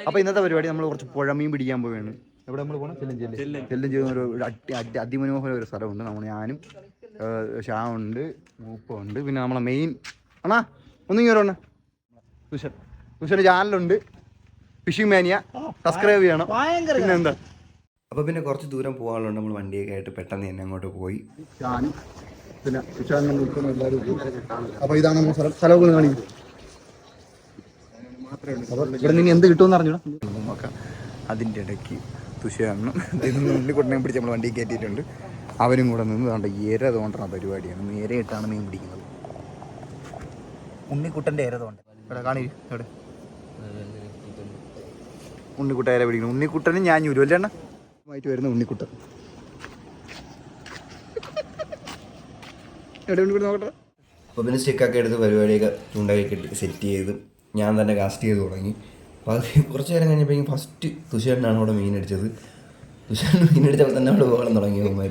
അപ്പോൾ ഇന്നത്തെ പരിപാടി നമ്മൾ കുറച്ച് പുഴമീൻ പിടിക്കാൻ പോവുകയാണ്. എവിടെ നമ്മൾ പോകണം? ചെല്ലും ചെയ്യുന്ന ഒരു അതിമനോഹര ഒരു സ്ഥലമുണ്ട്. ഞാനും ഷാവുണ്ട്, മൂപ്പുണ്ട്, പിന്നെ നമ്മളെ മെയിൻ അണ്ണാ ഒന്നും ഇങ്ങനെ തുഷൻ്റെ ചാനലുണ്ട്, ഫിഷിംഗ് മാനിയ, സബ്സ്ക്രൈബ് ചെയ്യണം. പിന്നെ എന്താ, അപ്പോൾ പിന്നെ കുറച്ച് ദൂരം പോകാനുള്ളത് നമ്മൾ വണ്ടിയൊക്കെ ആയിട്ട് പെട്ടെന്ന് തന്നെ അങ്ങോട്ട് പോയി. ഞാനും പിന്നെ എല്ലാവരും. അപ്പോൾ ഇതാണ് നമ്മൾ സ്ഥലമൊക്കെ കാണിക്കും. അപ്പോൾ ഇവിടെ നിന്ന് എന്ത് കിട്ടുമെന്ന് അറിഞ്ഞോ നോക്കാം. അതിൻ്റെ ഇടയ്ക്ക് തുഷാരണം ഉണ്ണിക്കുട്ടനെ പിടിച്ച് നമ്മൾ വണ്ടി കയറ്റിയിട്ടുണ്ട്. അവരും കൂടെ നിന്ന് കണ്ട ഇര തോണ്ടുന്ന പരിപാടിയാണ്. നേരെയിട്ടാണ് മീൻ പിടിക്കുന്നത്. ഉണ്ണിക്കുട്ടൻ്റെ ഇര തോണ്ട ഇവിടെ കാണി. എവിടെ ഉണ്ണിക്കുട്ട ഇര പിടിക്കണം? ഉണ്ണിക്കുട്ടനും ഞാൻ ഞൂരും അല്ലേ എണ്ണമായിട്ട് വരുന്ന ഉണ്ണിക്കുട്ടൻ. എവിടെ ഉണ്ണിക്കുട്ടൻ നോക്കട്ടെ. അപ്പോൾ പിന്നെ സ്റ്റിക്കൊക്കെ എടുത്ത് പരിപാടിയൊക്കെ ചൂണ്ടൊക്കെ കെട്ടി സെറ്റ് ചെയ്ത് ഞാൻ തന്നെ കാസ്റ്റ് ചെയ്ത് തുടങ്ങി. അപ്പോൾ അത് കുറച്ച് നേരം കഴിഞ്ഞപ്പോഴേക്കും ഫസ്റ്റ് തുഷാരനാണ് അവിടെ മീൻ അടിച്ചത്. തുഷാരൻ മീൻ അടിച്ചപ്പോൾ തന്നെ അവിടെ പോകണം തുടങ്ങി. അവന്മാർ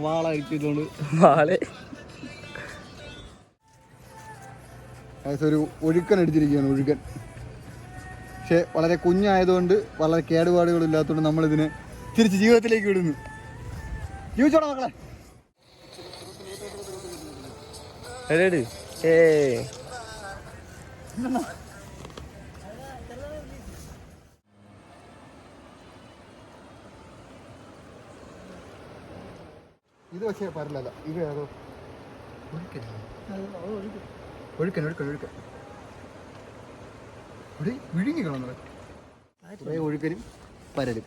വാള അടിച്ചിട്ടുണ്ട്. ഒരു ഒഴുക്കൻ അടിച്ചിരിക്കുകയാണ്. ഒഴുക്കൻ പക്ഷെ വളരെ കുഞ്ഞായതുകൊണ്ട് വളരെ കേടുപാടുകളില്ലാത്തതുകൊണ്ട് നമ്മളിതിനെ തിരിച്ച് ജീവിതത്തിലേക്ക് വിടുന്നു. ജീവിച്ചോടാ മക്കളെ. ഇത് പക്ഷേ പരലല്ല, ഇത് ഏതോ ഒഴുക്കൻ വിഴുങ്ങി കാണുന്നത്. കുറേ ഒഴുക്കനും പരലും.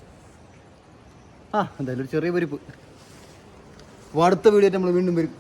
എന്തായാലും ഒരു ചെറിയ പരിപ്പ്. അടുത്ത വീഡിയോ നമ്മൾ വീണ്ടും വരും.